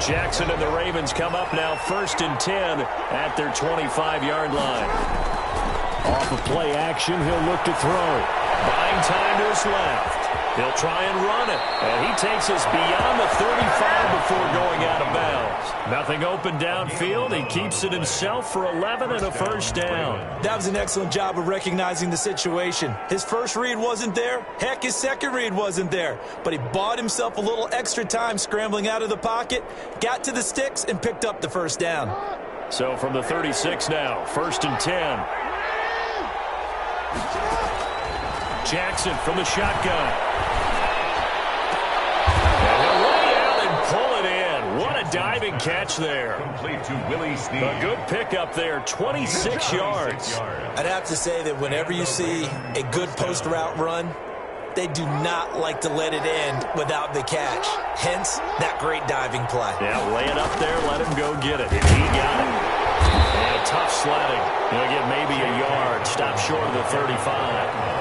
Jackson and the Ravens come up now 1st and 10 at their 25-yard line. Off of play action, he'll look to throw. Buying time to his left. He'll try and run it. And he takes us beyond the 35 before going out of bounds. Nothing open downfield. He keeps it himself for 11 and a first down. That was an excellent job of recognizing the situation. His first read wasn't there. Heck, his second read wasn't there. But he bought himself a little extra time scrambling out of the pocket, got to the sticks, and picked up the first down. So from the 36 now, 1st and 10. Jackson from the shotgun. And he'll lay out and pull it in. What a diving catch there. Complete to Willie Snead. A good pickup there, 26 yards. I'd have to say that whenever you see a good post route run, they do not like to let it end without the catch. Hence, that great diving play. Yeah, lay it up there, let him go get it. And he got it. And tough sledding. He'll get maybe a yard. Stop short of the 35.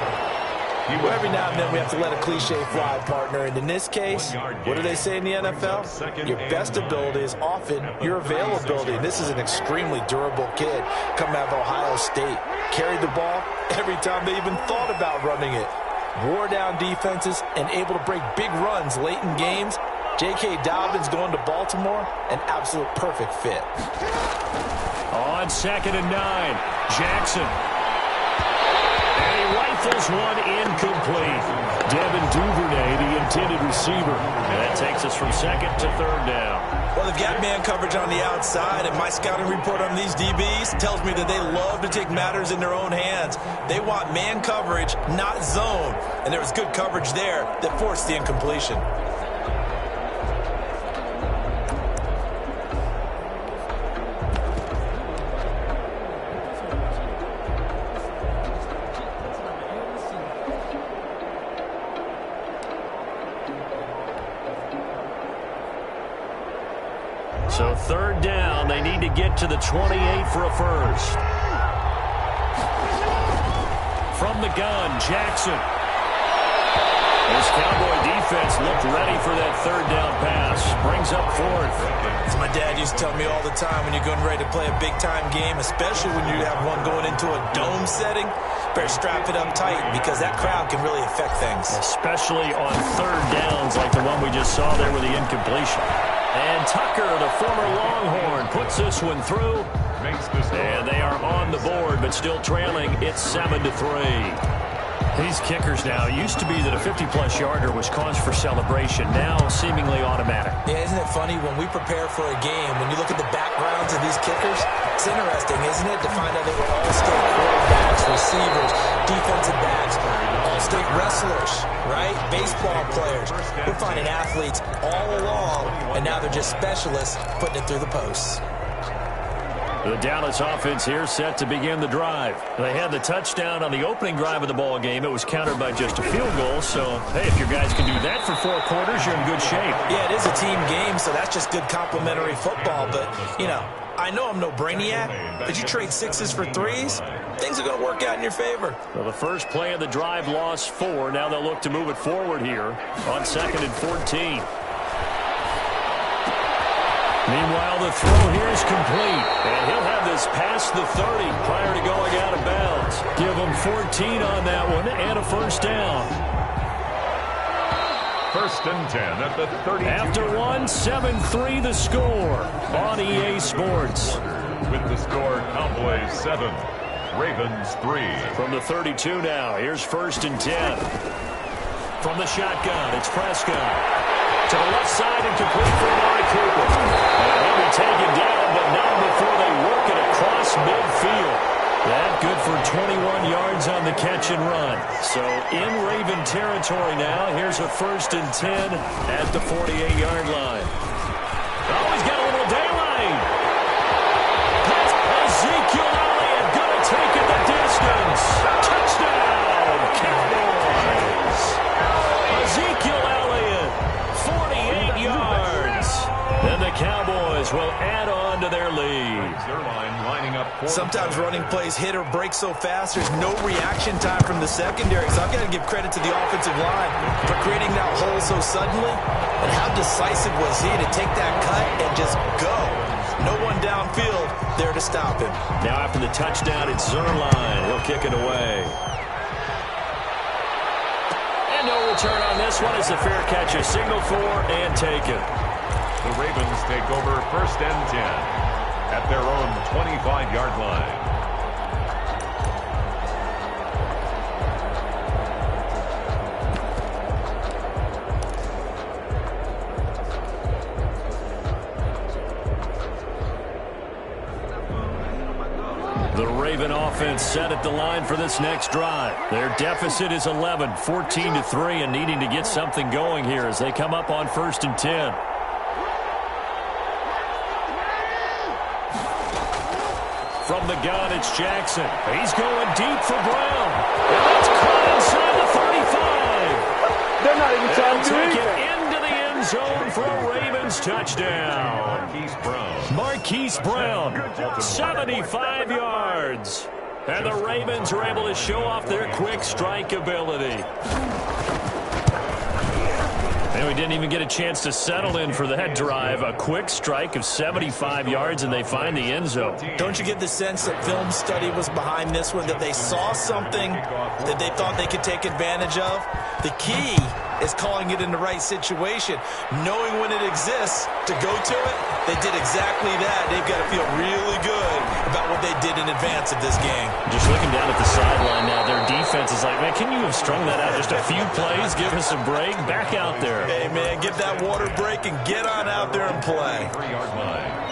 Well, every now and then we have to let a cliche fly, partner. And in this case, what do they say in the NFL? Your best ability is often your availability. And this is an extremely durable kid coming out of Ohio State. Carried the ball every time they even thought about running it. Wore down defenses and able to break big runs late in games. J.K. Dobbins going to Baltimore, an absolute perfect fit. On 2nd and 9, Jackson. And he rifles one incomplete. Devin Duvernay, the intended receiver. And that takes us from 2nd to 3rd down. Well, they've got man coverage on the outside, and my scouting report on these DBs tells me that they love to take matters in their own hands. They want man coverage, not zone. And there was good coverage there that forced the incompletion. So 3rd down, they need to get to the 28 for a first. From the gun, Jackson. This Cowboy defense looked ready for that 3rd down pass. Brings up 4th. As my dad used to tell me all the time, when you're getting ready to play a big-time game, especially when you have one going into a dome setting, better strap it up tight because that crowd can really affect things. Especially on 3rd downs like the one we just saw there with the incompletion. And Tucker, the former Longhorn, puts this one through. And they are on the board, but still trailing. It's 7-3. These kickers now, it used to be that a 50-plus yarder was cause for celebration. Now seemingly automatic. Yeah, isn't it funny when we prepare for a game, when you look at the backgrounds of these kickers, it's interesting, isn't it, to find out they were all-state quarterbacks, receivers, defensive backs, all-state wrestlers, right? Baseball players. We're finding athletes all along, and now they're just specialists putting it through the posts. The Dallas offense here set to begin the drive. They had the touchdown on the opening drive of the ball game. It was countered by just a field goal. So, hey, if your guys can do that for 4 quarters, you're in good shape. Yeah, it is a team game, so that's just good complimentary football. But, you know, I know I'm no brainiac, but you trade 6s for 3s, things are going to work out in your favor. Well, the first play of the drive lost 4. Now they'll look to move it forward here on 2nd and 14. Meanwhile, the throw here is complete. And he'll have this past the 30 prior to going out of bounds. Give him 14 on that one and a first down. 1st and 10 at the 30. After 7-3 the score on EA Sports. With the score, Cowboys 7, Ravens 3. From the 32 now, here's 1st and 10. From the shotgun, it's Prescott. To the left side and complete for Amari Cooper. And he'll be taken down, but not before they work it across midfield. That good for 21 yards on the catch and run. So in Raven territory now. Here's a 1st and 10 at the 48-yard line. Oh, he's got a little daylight. That's Ezekiel Elliott going to take it the distance. Touchdown, Cowboys. Ezekiel Elliott. 48 yards. Then the Cowboys will add on to their lead. Zerline lining up Sometimes running plays hit or break so fast, there's no reaction time from the secondary. So I've got to give credit to the offensive line for creating that hole so suddenly. And how decisive was he to take that cut and just go? No one downfield there to stop him. Now after the touchdown, it's Zerline. He'll kick it away. And no return on this one. It's a fair catch, a signal for and taken. The Ravens take over 1st and 10 at their own 25-yard line. The Raven offense set at the line for this next drive. Their deficit is 11, 14-3, and needing to get something going here as they come up on 1st and 10. From the gun, it's Jackson. He's going deep for Brown. And that's caught inside the 35. They're not even trying to do Take anything. it into the end zone for a Ravens touchdown. Marquise Brown, 75 yards. And the Ravens are able to show off their quick strike ability. And we didn't even get a chance to settle in for that drive. A quick strike of 75 yards, and they find the end zone. Don't you get the sense that film study was behind this one, that they saw something that they thought they could take advantage of? The key is calling it in the right situation, knowing when it exists to go to it. They did exactly that. They've got to feel really good about what they did in advance of this game. Just looking down at the sideline now, their defense is like, man, can you have strung that out just a few plays? Give us a break. Back out there. Hey, man, get that water break and get on out there and play. 3-yard line.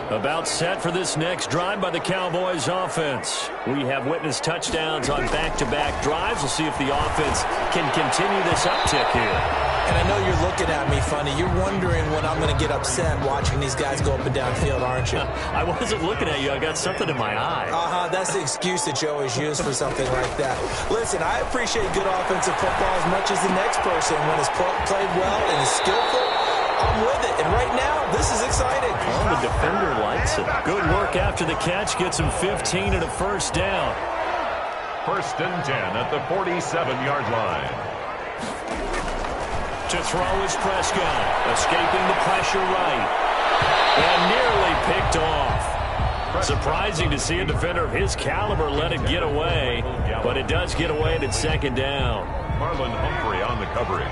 About set for this next drive by the Cowboys offense. We have witnessed touchdowns on back-to-back drives. We'll see if the offense can continue this uptick here. And I know you're looking at me funny. You're wondering when I'm going to get upset watching these guys go up and down field, aren't you? I wasn't looking at you. I got something in my eye. That's the excuse that you always use for something like that. Listen, I appreciate good offensive football as much as the next person. When it's played well and is skillful, I'm with it. And right now, this is exciting. Well, the defender likes it. Good work after the catch. Gets him 15 and a first down. 1st and 10 at the 47-yard line. To throw is Prescott. Escaping the pressure right. And nearly picked off. Surprising to see a defender of his caliber let it get away. But it does get away and it's 2nd down. Marlon Humphrey on the coverage.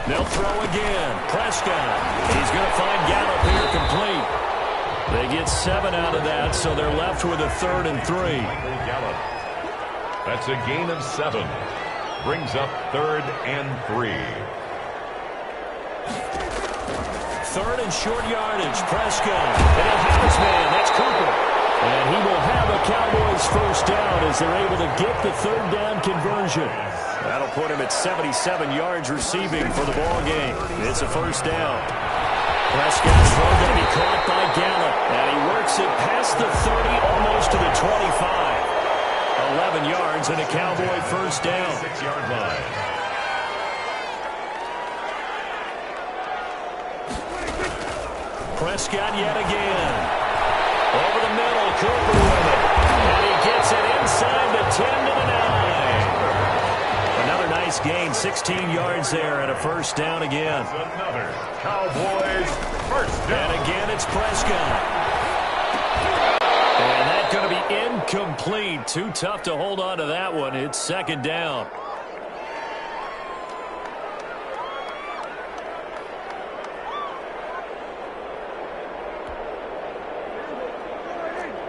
They'll throw again. Prescott. He's going to find Gallup here complete. They get 7 out of that, so they're left with a 3rd and 3. Gallup. That's a gain of 7. Brings up 3rd and 3. 3rd and short yardage. Prescott. And a house man. That's Cooper. And he will have a Cowboys first down as they're able to get the 3rd down conversion. That'll put him at 77 yards receiving for the ball game. It's a first down. Prescott's throw going to be caught by Gallup. And he works it past the 30, almost to the 25. 11 yards and a Cowboy first down. 6-yard line. Prescott yet again. Over the middle, Cooper with it. And he gets it inside the 10 to the 9. Another nice gain, 16 yards there and a first down again. Another Cowboys first down. And again, it's Prescott. And that's going to be incomplete. Too tough to hold on to that one. It's 2nd down.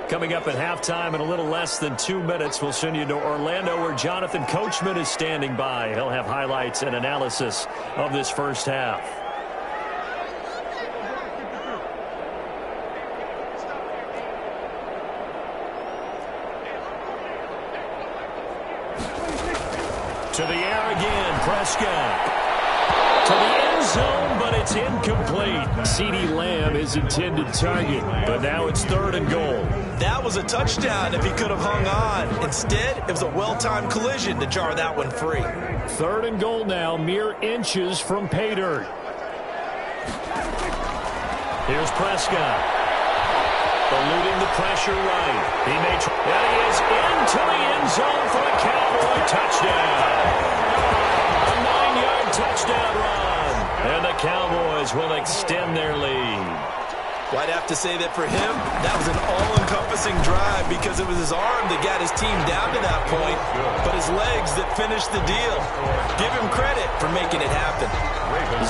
Coming up at halftime in a little less than 2 minutes, we'll send you to Orlando where Jonathan Coachman is standing by. He'll have highlights and analysis of this first half. To the air again, Prescott. To the end zone, but it's incomplete. CeeDee Lamb is intended target, but now it's 3rd and goal. That was a touchdown if he could have hung on. Instead, it was a well-timed collision to jar that one free. 3rd and goal now, mere inches from pay dirt. Here's Prescott. Eluding the pressure right. He may try. And he is into the end zone for a Cowboy touchdown. A 9-yard touchdown run. And the Cowboys will extend their lead. Well, I'd have to say that for him, that was an all-encompassing drive because it was his arm that got his team down to that point, but his legs that finished the deal. Give him credit for making it happen.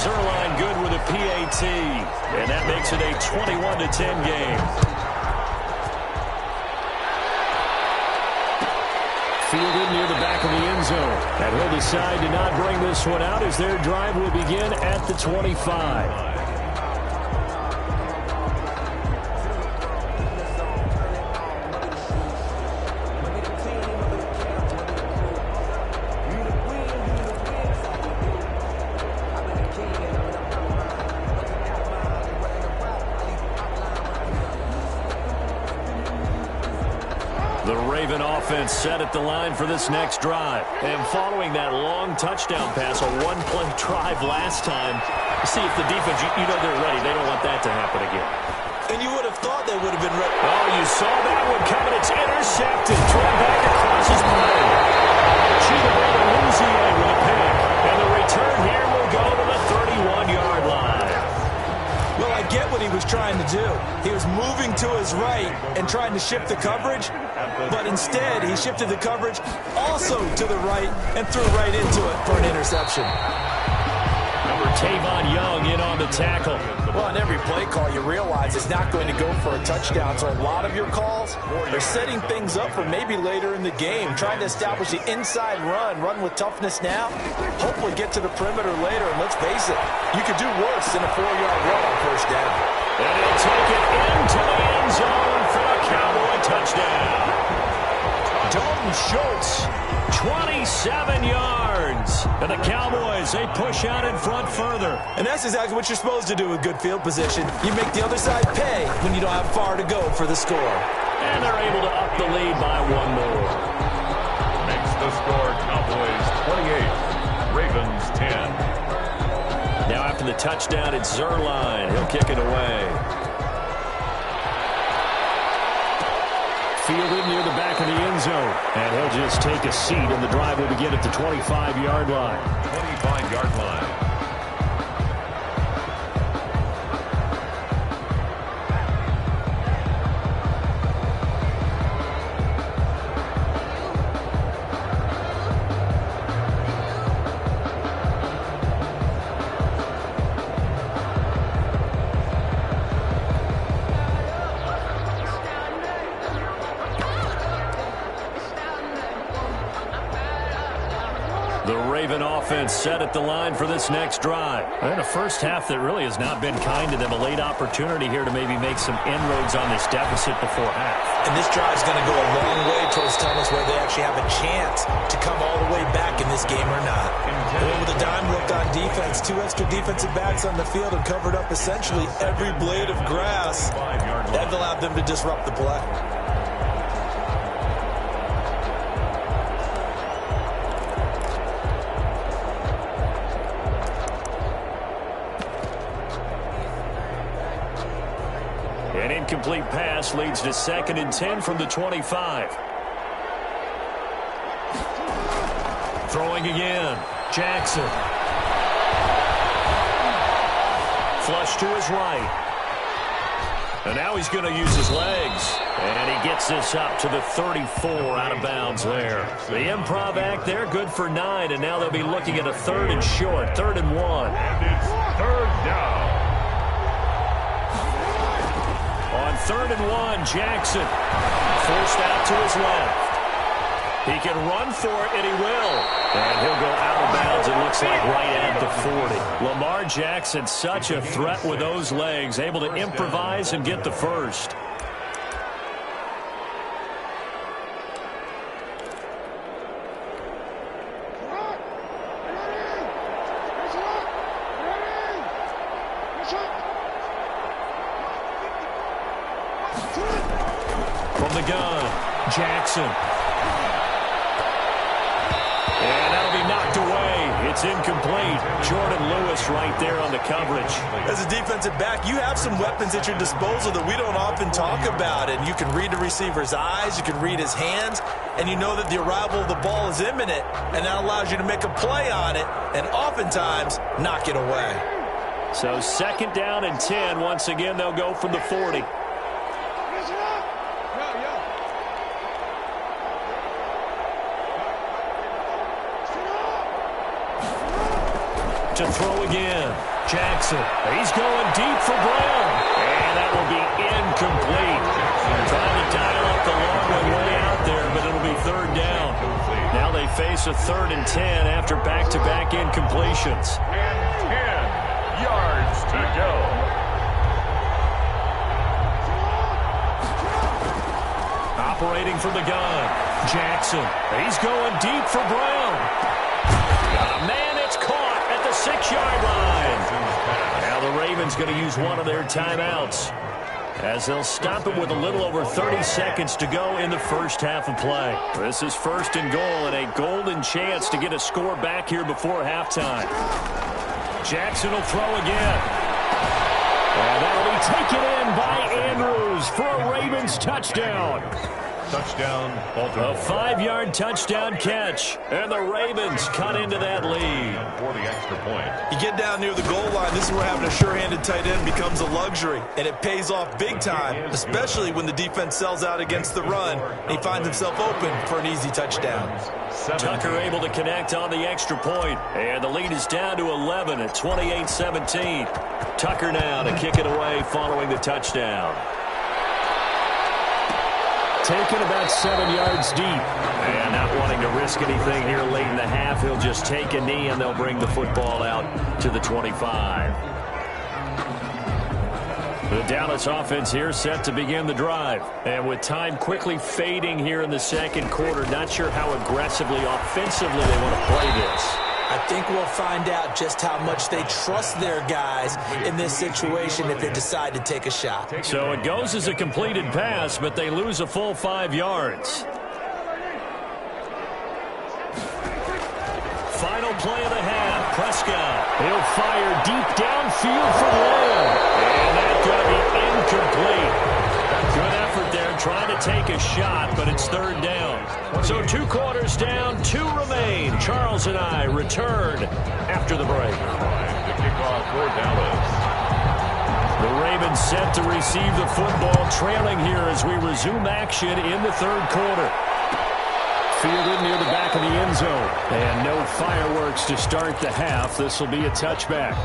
Zerline good with a PAT, and that makes it a 21-10 game. Fielded near the back of the end zone. And he'll decide to not bring this one out as their drive will begin at the 25. Offense set at the line for this next drive. And following that long touchdown pass, a one-play drive last time, see if the defense, you know they're ready. They don't want that to happen again. And you would have thought they would have been ready. Oh, you saw that one coming. It's intercepted. Thrown back across his body. Cheetah Louisiana with a pick. And the return here will go to the 31-yard line. Well, I get what he was trying to do. He was moving to his right and trying to shift the coverage, but instead he shifted the coverage also to the right and threw right into it for an interception. Number Tavon Young in on the tackle. Well, on every play call, you realize it's not going to go for a touchdown, so a lot of your calls are setting things up for maybe later in the game, trying to establish the inside run with toughness now, hopefully get to the perimeter later, and let's face it, you could do worse than a 4-yard run on first down. And he'll take it into the end zone for a Cowboy touchdown. Dalton Schultz, 27 yards. And the Cowboys, they push out in front further. And that's exactly what you're supposed to do with good field position. You make the other side pay when you don't have far to go for the score. And they're able to up the lead by one more. Makes the score Cowboys 28, Ravens 10. Now after the touchdown, it's Zerline. He'll kick it away. Fielded near the back of the end zone. And he'll just take a seat, and the drive will begin at the 25-yard line. 25-yard line. Offense set at the line for this next drive. And a first half that really has not been kind to them. A late opportunity here to maybe make some inroads on this deficit before half. And this drive is going to go a long way towards telling us whether they actually have a chance to come all the way back in this game or not. Well, with a dime look on defense, 2 extra defensive backs on the field and covered up essentially every blade of grass. That allowed them to disrupt the play. An incomplete pass leads to 2nd and 10 from the 25. Throwing again. Jackson. Flush to his right. And now he's going to use his legs. And he gets this up to the 34 out of bounds there. The improv act there, good for 9. And now they'll be looking at a 3rd and short, 3rd and 1. And it's 3rd down. On 3rd and 1, Jackson forced out to his left. He can run for it, and he will. And he'll go out of bounds, it looks like, right at the 40. Lamar Jackson, such a threat with those legs, able to improvise and get the first. the gun. Jackson. And that'll be knocked away. It's incomplete. Jordan Lewis right there on the coverage. As a defensive back, you have some weapons at your disposal that we don't often talk about. And you can read the receiver's eyes, you can read his hands, and you know that the arrival of the ball is imminent. And that allows you to make a play on it and oftentimes knock it away. So 2nd down and 10. Once again, they'll go from the 40. To throw again. Jackson. He's going deep for Brown. And that will be incomplete. Trying to dial up the long way out there, but it'll be 3rd down. Now they face a 3rd and 10 after back-to-back incompletions. And 10 yards to go. Operating from the gun. Jackson. He's going deep for Brown. Got a man. It's caught at the 6-yard line. Now the Ravens going to use one of their timeouts, as they'll stop it with a little over 30 seconds to go in the first half of play. This is 1st and goal and a golden chance to get a score back here before halftime. Jackson will throw again. And that'll be taken in by Andrews for a Ravens touchdown. Touchdown, Baltimore. A 5-yard touchdown catch. And the Ravens cut into that lead. For the extra point. You get down near the goal line, this is where having a sure-handed tight end becomes a luxury. And it pays off big time, especially when the defense sells out against the run. And he finds himself open for an easy touchdown. Tucker able to connect on the extra point. And the lead is down to 11 at 28-17. Tucker now to kick it away following the touchdown. Taken about 7 yards deep. And not wanting to risk anything here late in the half, he'll just take a knee and they'll bring the football out to the 25. The Dallas offense here set to begin the drive. And with time quickly fading here in the 2nd quarter, not sure how aggressively, offensively they want to play this. I think we'll find out just how much they trust their guys in this situation if they decide to take a shot. So it goes as a completed pass, but they lose a full 5 yards. Final play of the half. Prescott. He'll fire deep downfield for Lamb. And that's going to be incomplete. Good effort there trying to take a shot, but it's 3rd down. So 2 quarters down, 2 remain. Charles and I return after the break. The kickoff for Dallas. The Ravens set to receive the football, trailing here as we resume action in the 3rd quarter. Fielded near the back of the end zone. And no fireworks to start the half. This will be a touchback.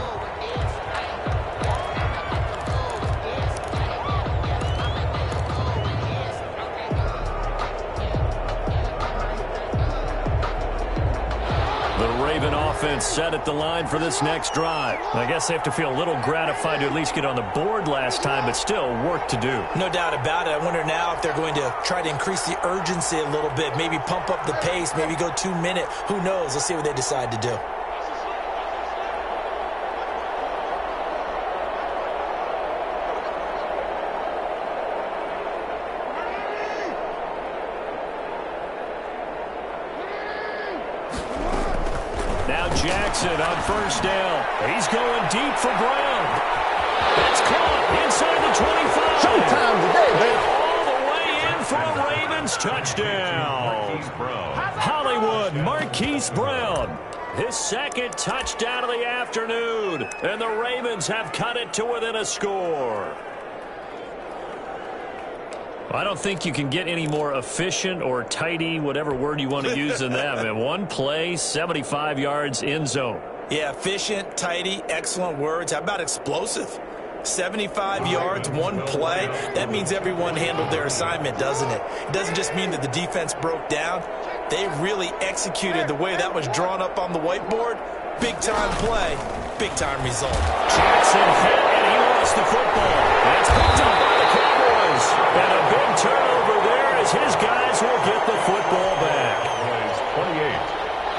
Offense set at the line for this next drive. I guess they have to feel a little gratified to at least get on the board last time, but still work to do. No doubt about it. I wonder now if they're going to try to increase the urgency a little bit, maybe pump up the pace, maybe go 2-minute. Who knows? Let's see what they decide to do. Jackson on 1st down. He's going deep for Brown. It's caught inside the 25. Showtime today, and all the way in for a Ravens touchdown. Hollywood Marquise Brown. His 2nd touchdown of the afternoon. And the Ravens have cut it to within a score. I don't think you can get any more efficient or tidy, whatever word you want to use than that. Man, 1 play, 75 yards, end zone. Yeah, efficient, tidy, excellent words. How about explosive? 75 yards, 1 play. That means everyone handled their assignment, doesn't it? It doesn't just mean that the defense broke down. They really executed the way that was drawn up on the whiteboard. Big-time play, big-time result. Jackson hit, and he lost the football. That's picked up by the Cowboys. And a big turnover there as his guys will get the football back. 28,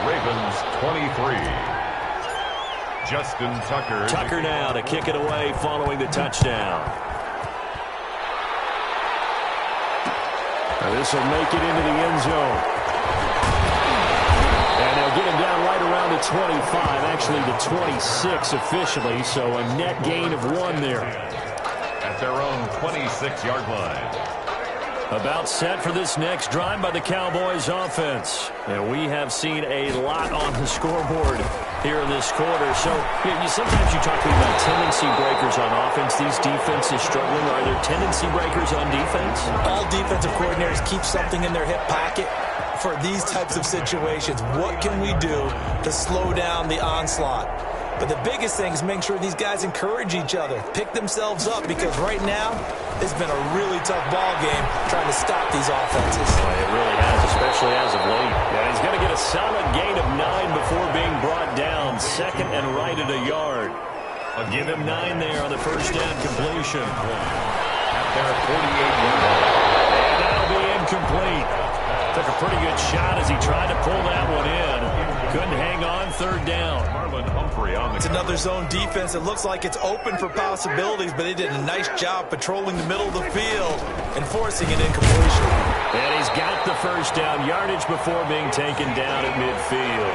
Ravens 23. Justin Tucker. Tucker now to kick it away following the touchdown. This will make it into the end zone. And they'll get him down right around the 25, actually the 26 officially, so a net gain of 1 there. At their own 26-yard line. About set for this next drive by the Cowboys offense. And we have seen a lot on the scoreboard here in this quarter. So sometimes you talk about tendency breakers on offense. These defenses struggling. Are there tendency breakers on defense? All defensive coordinators keep something in their hip pocket for these types of situations. What can we do to slow down the onslaught? But the biggest thing is making sure these guys encourage each other, pick themselves up, because right now it's been a really tough ball game trying to stop these offenses. Well, it really has, especially as of late. Yeah, he's going to get a solid gain of 9 before being brought down. Second and right at a yard. I'll give him 9 there on the first down completion. At their 48-yard line. And that'll be incomplete. Took a pretty good shot as he tried to pull that one in. Couldn't hang on, third down. It's another zone defense. It looks like it's open for possibilities, but they did a nice job patrolling the middle of the field and forcing an incompletion. And he's got the first down yardage before being taken down at midfield.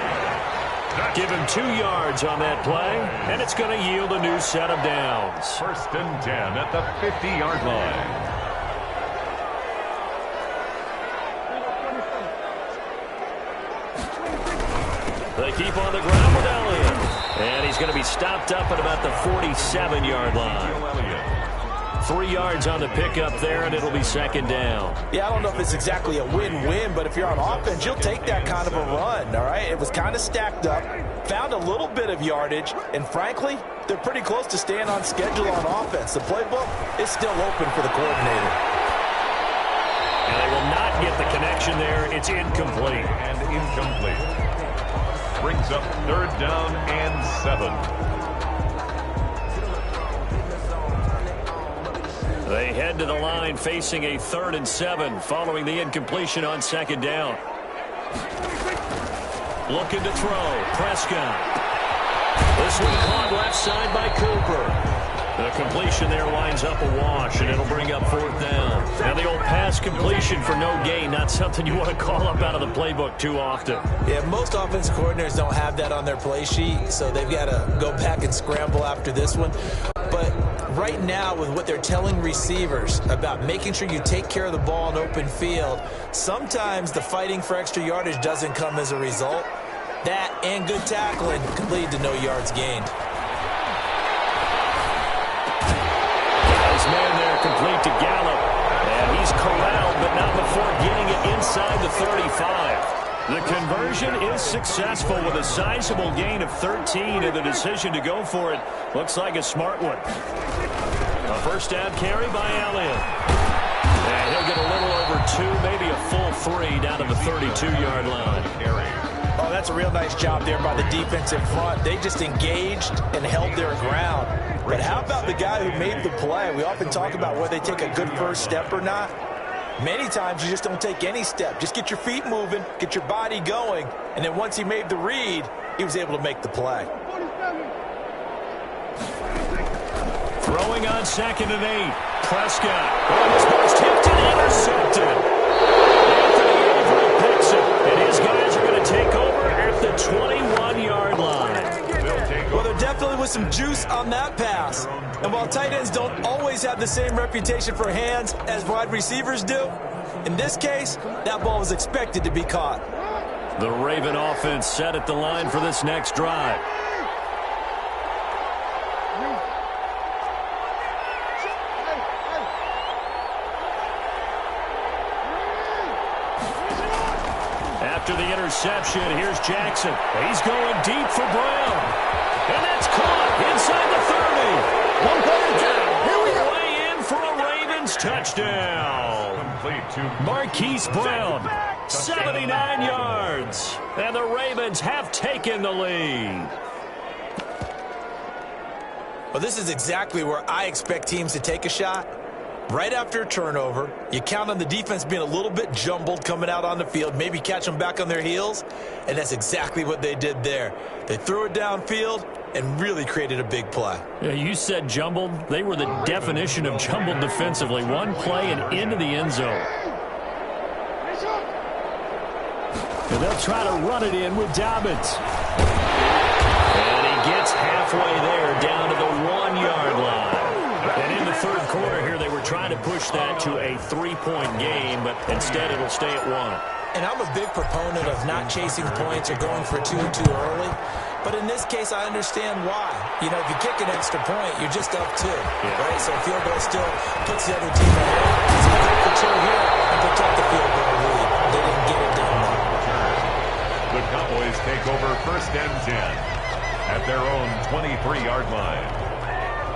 Give him 2 yards on that play, and it's going to yield a new set of downs. First and 10 at the 50-yard line. They keep on the ground with Elliott. And he's going to be stopped up at about the 47-yard line. 3 yards on the pickup there, and it'll be second down. Yeah, I don't know if it's exactly a win-win, but if you're on offense, you'll take that kind of a run, all right? It was kind of stacked up, found a little bit of yardage, and frankly, they're pretty close to staying on schedule on offense. The playbook is still open for the coordinator. And they will not get the connection there. It's incomplete. And incomplete. Brings up third down and 7. They head to the line facing a 3rd and 7 following the incompletion on second down. Looking to throw. Prescott. This one caught left side by Cooper. The completion there winds up a wash, and it'll bring up 4th down. And the old pass completion for no gain, not something you want to call up out of the playbook too often. Yeah, most offensive coordinators don't have that on their play sheet, so they've got to go back and scramble after this one. But right now, with what they're telling receivers about making sure you take care of the ball in open field, sometimes the fighting for extra yardage doesn't come as a result. That and good tackling could lead to no yards gained. Man there complete to Gallup. And he's corralled, but not before getting it inside the 35. The conversion is successful with a sizable gain of 13, and the decision to go for it looks like a smart one. A first down carry by Elliott. And he'll get a little over 2, maybe a full 3 down to the 32-yard line. Oh, that's a real nice job there by the defense in front. They just engaged and held their ground. But how about the guy who made the play? We often talk about whether they take a good first step or not. Many times you just don't take any step. Just get your feet moving, get your body going, and then once he made the read, he was able to make the play. Throwing on 2nd and 8. Prescott. Oh, this ball's tipped and intercepted. And his guys are going to take over at the 21-yard line. Well, there definitely was some juice on that pass. And while tight ends don't always have the same reputation for hands as wide receivers do, in this case, that ball was expected to be caught. The Raven offense set at the line for this next drive. After the interception, here's Jackson. He's going deep for Brown. And that's caught inside the 30. 1 down. Way in for a Ravens touchdown. Complete to Marquise Brown, 79 yards. And the Ravens have taken the lead. Well, this is exactly where I expect teams to take a shot. Right after a turnover, you count on the defense being a little bit jumbled coming out on the field, maybe catch them back on their heels, and that's exactly what they did there. They threw it downfield and really created a big play. Yeah, you said jumbled. They were the definition of jumbled defensively. One play and into the end zone. And they'll try to run it in with Dobbins. And he gets halfway there, down to the 1-yard line. And in the third quarter here, they were trying to push that to a 3-point game, but instead it'll stay at 1. And I'm a big proponent of not chasing points or going for two too early. But in this case, I understand why. You know, if you kick an extra point, you're just up 2. Right? So field goal still puts the other team ahead. So you go for 2 here and protect the field goal lead. They didn't get it done, though. The Cowboys take over 1st and 10 at their own 23-yard line.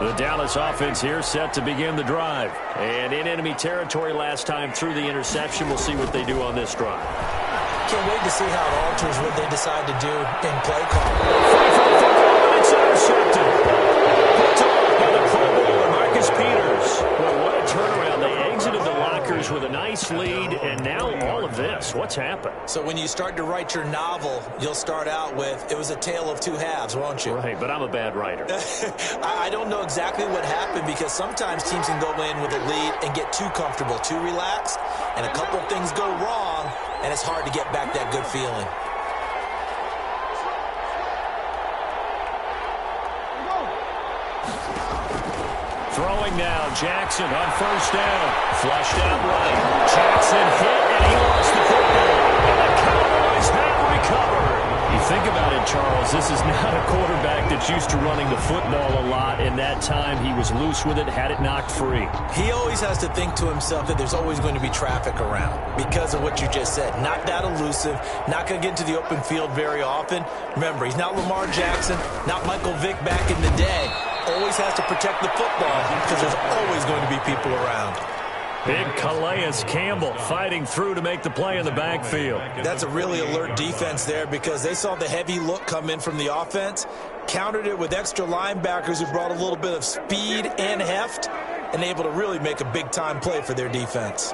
The Dallas offense here set to begin the drive. And in enemy territory last time through the interception. We'll see what they do on this drive. Can't wait to see how it alters what they decide to do in play call. It's intercepted. Picked off by the Pro Bowler, Marcus Peters. Well, what a turnaround. They exited the lockers with a nice lead, and now all of this. What's happened? So when you start to write your novel, you'll start out with, it was a tale of 2 halves, won't you? Right, but I'm a bad writer. I don't know exactly what happened, because sometimes teams can go in with a lead and get too comfortable, too relaxed, and a couple of things go wrong, and it's hard to get back that good feeling. Throwing now, Jackson on 1st down. Flushed out right. Jackson hit, and he lost the football. And the Cowboys have recovered. You think about it, Charles, this is not a quarterback that's used to running the football a lot. In that time, he was loose with it, had it knocked free. He always has to think to himself that there's always going to be traffic around because of what you just said. Not that elusive, not going to get into the open field very often. Remember, he's not Lamar Jackson, not Michael Vick back in the day. Always has to protect the football because there's always going to be people around. Big Calais Campbell fighting through to make the play in the backfield. That's a really alert defense there because they saw the heavy look come in from the offense, countered it with extra linebackers who brought a little bit of speed and heft, and able to really make a big-time play for their defense.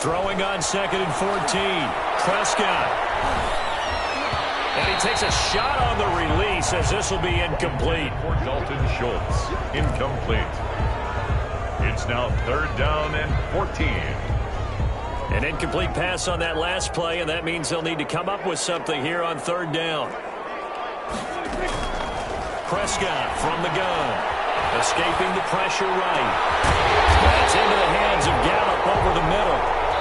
Throwing on 2nd and 14. Prescott. And he takes a shot on the release as this will be incomplete. For Dalton Schultz, incomplete. It's now 3rd down and 14. An incomplete pass on that last play, and that means they'll need to come up with something here on 3rd down. Prescott from the gun. Escaping the pressure right. That's into the hands of Gallup over the middle.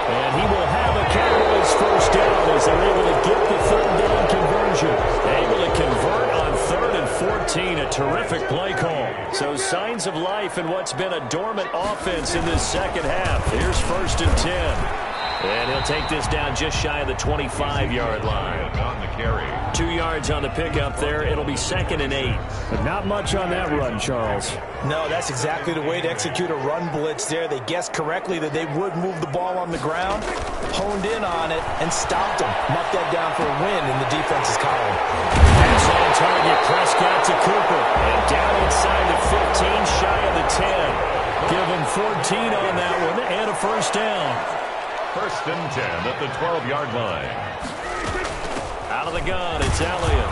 And he will have a Cowboys 1st down as they're able to get the 3rd down conversion. Able to convert on 3rd and 14. A terrific play call. So signs of life in what's been a dormant offense in this second half. Here's 1st and 10. And he'll take this down just shy of the 25-yard line. On the carry. 2 yards on the pickup there. It'll be 2nd and 8. But not much on that run, Charles. No, that's exactly the way to execute a run blitz there. They guessed correctly that they would move the ball on the ground, honed in on it, and stopped them. Mucked that down for a win in the defense's column. Pass on target, Prescott to Cooper. And down inside the 15, shy of the 10. Give him 14 on that one and a 1st down. 1st and 10 at the 12-yard line. Out of the gun, it's Elliott.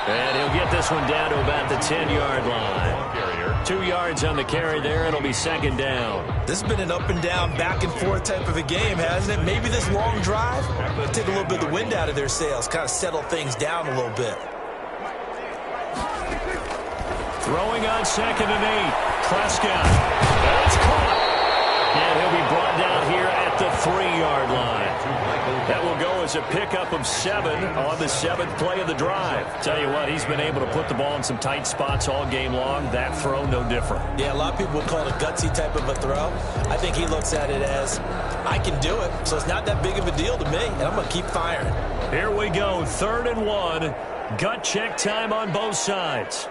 And he'll get this one down to about the 10-yard line. 2 yards on the carry there. It'll be 2nd down. This has been an up-and-down, back-and-forth type of a game, hasn't it? Maybe this long drive will take a little bit of the wind out of their sails, kind of settle things down a little bit. Throwing on 2nd and 8. Prescott. That's caught. And he'll be brought down here at the 3-yard line. That will go as a pickup of 7 on the 7th play of the drive. Tell you what, he's been able to put the ball in some tight spots all game long. That throw, no different. Yeah, a lot of people would call it a gutsy type of a throw. I think he looks at it as, I can do it, so it's not that big of a deal to me, and I'm going to keep firing. Here we go, 3rd and 1. Gut check time on both sides.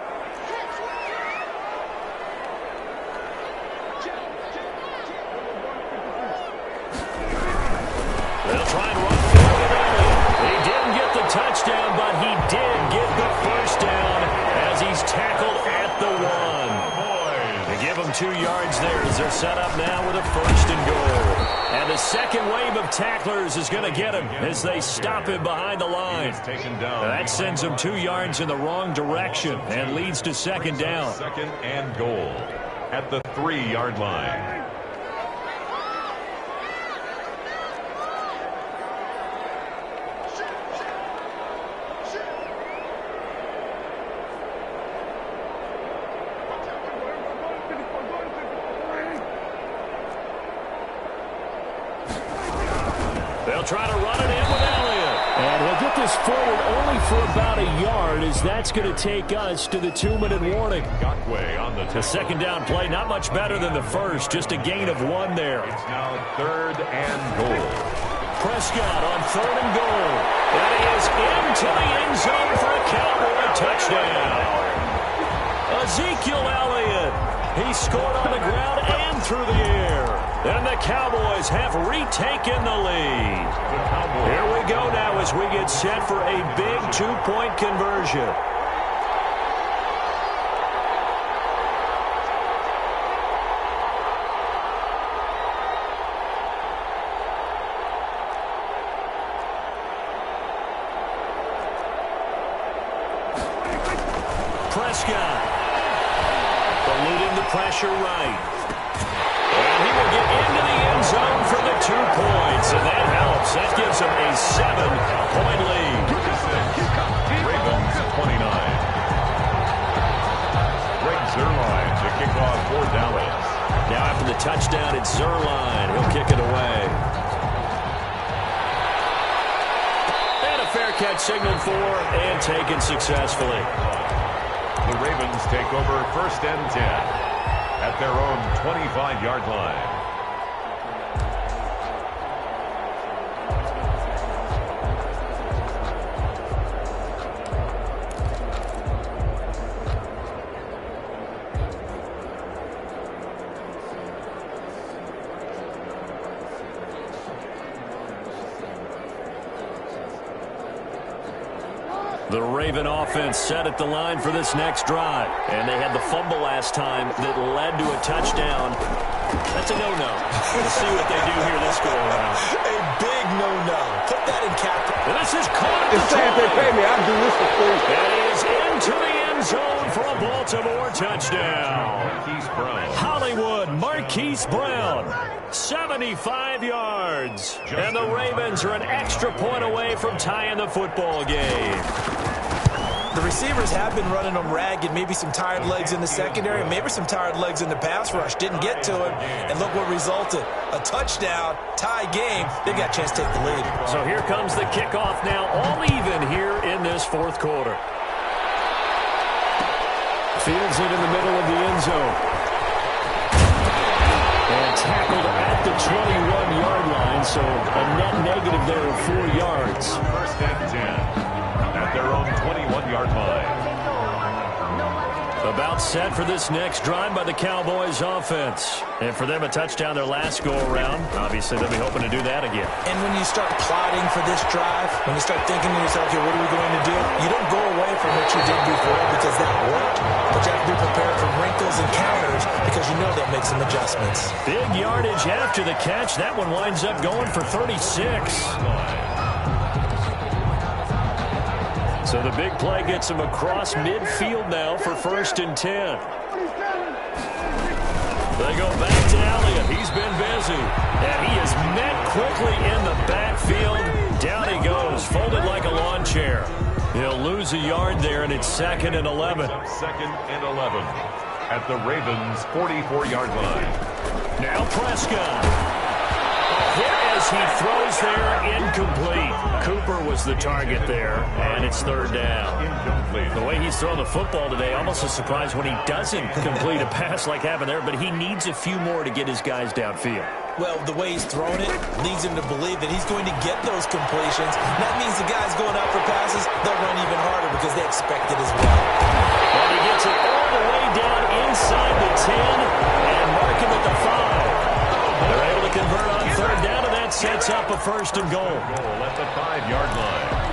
They'll try and run forward with Elliott. He didn't get the touchdown, but he did get the 1st down as he's tackled at the 1. They give him 2 yards there as they're set up now with a 1st and goal. And the second wave of tacklers is going to get him as they stop him behind the line. That sends him 2 yards in the wrong direction and leads to 2nd down. 2nd and goal at the 3-yard line. They'll try to run it in with Elliott. And he'll get this forward only for about a yard, as that's going to take us to the 2-minute warning. The second down play, not much better than the first, just a gain of 1 there. It's now 3rd and goal. Prescott on 3rd and goal. And he is into the end zone for a Cowboy touchdown. Ezekiel Elliott. He scored on the ground and through the air. And the Cowboys have retaken the lead. Here we go now as we get set for a big 2-point conversion. Prescott eluding the pressure right. And he will get into the end zone for the 2 points, and that helps. That gives him a 7-point lead. Ravens 29. Greg Zuerlein to kick off for Dallas. Now after the touchdown, it's Zuerlein. He'll kick it away. And a fair catch signaled for and taken successfully. The Ravens take over 1st and 10 at their own 25-yard line. The Raven offense set at the line for this next drive. And they had the fumble last time that led to a touchdown. That's a no-no. We'll see what they do here this go-around. A big no-no. Put that in cap. And this is caught. It's saying if they pay me, I'll do this for free. And he is into the end zone for a Baltimore touchdown. Marquise Brown. Hollywood Marquise Brown. 75 yards. And the Ravens are an extra point away from tying the football game. The receivers have been running them ragged. Maybe some tired legs in the secondary, maybe some tired legs in the pass rush. Didn't get to him, and look what resulted. A touchdown, tie game. They've got a chance to take the lead. So here comes the kickoff now, all even here in this 4th quarter. Fields it in the middle of the end zone. And tackled at the 21-yard line, so a net negative there of 4 yards. 1st and 10 at their own 21-yard line. About set for this next drive by the Cowboys offense. And for them, a touchdown their last go-around. Obviously, they'll be hoping to do that again. And when you start plotting for this drive, when you start thinking to yourself, okay, what are we going to do? You don't go away from what you did before because that worked. But you have to be prepared for wrinkles and counters because you know they'll make some adjustments. Big yardage after the catch. That one winds up going for 36. So the big play gets him across midfield now for 1st and 10. They go back to Elliott. He's been busy. And he is met quickly in the backfield. Down he goes, folded like a lawn chair. He'll lose a yard there, and it's 2nd and 11. 2nd and 11 at the Ravens' 44-yard line. Now Prescott. Hit as he throws there, incomplete. Cooper was the target there, and it's 3rd down. Incomplete. The way he's thrown the football today, almost a surprise when he doesn't complete a pass like happened there, but he needs a few more to get his guys downfield. Well, the way he's thrown it leads him to believe that he's going to get those completions. That means the guys going out for passes, they'll run even harder because they expect it as well. And he gets it all the way down inside the 10 and mark him at the 5. They're able to convert on 3rd down, and that sets up a 1st and goal. Goal at the 5-yard line.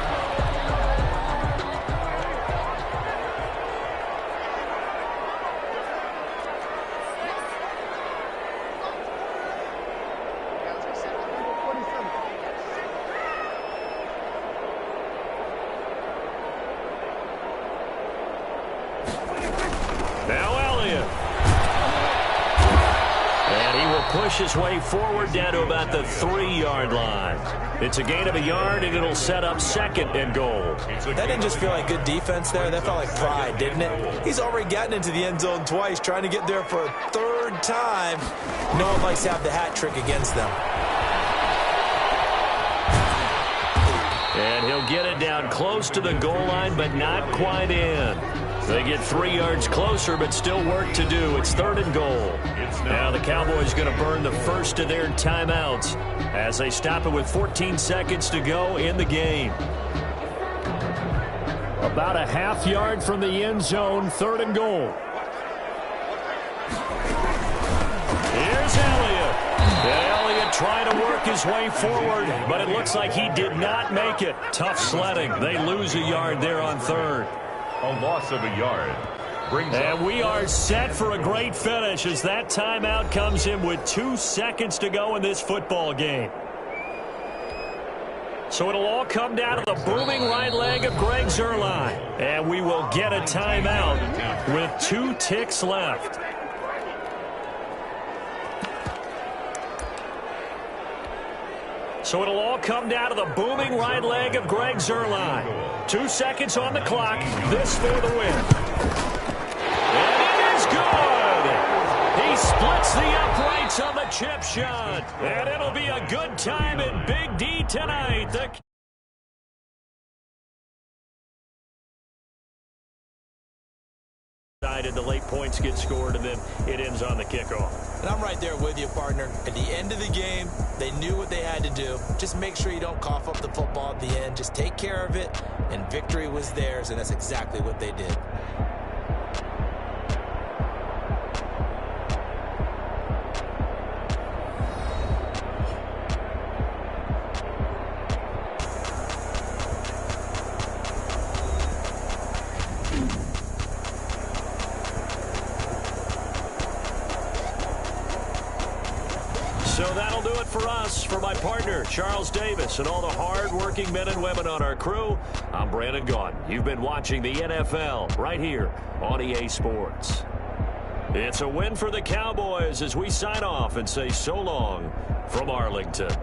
Now Elliott. And he will push his way forward down to about the 3-yard line. It's a gain of a yard, and it'll set up 2nd and goal. That didn't just feel like good defense there. That felt like pride, didn't it? He's already gotten into the end zone twice, trying to get there for a 3rd time. No one likes to have the hat trick against them. And he'll get it down close to the goal line, but not quite in. They get 3 yards closer, but still work to do. It's 3rd and goal. Now the Cowboys going to burn the first of their timeouts as they stop it with 14 seconds to go in the game. About a half yard from the end zone, 3rd and goal. Here's Elliott. Elliott trying to work his way forward, but it looks like he did not make it. Tough sledding. They lose a yard there on 3rd. A loss of a yard. And we are set for a great finish as that timeout comes in with 2 seconds to go in this football game. So it'll all come down to the booming right leg of Greg Zuerlein. And we will get a timeout with 2 ticks left. So it'll all come down to the booming right leg of Greg Zuerlein. 2 seconds on the clock. This for the win. And it is good. He splits the uprights on the chip shot. And it'll be a good time in Big D tonight. The late points get scored, and then it ends on the kickoff. And I'm right there with you, partner. At the end of the game, they knew what they had to do. Just make sure you don't cough up the football at the end. Just take care of it, and victory was theirs, and that's exactly what they did. So that'll do it for us. For my partner, Charles Davis, and all the hard-working men and women on our crew, I'm Brandon Gaudin. You've been watching the NFL right here on EA Sports. It's a win for the Cowboys as we sign off and say so long from Arlington.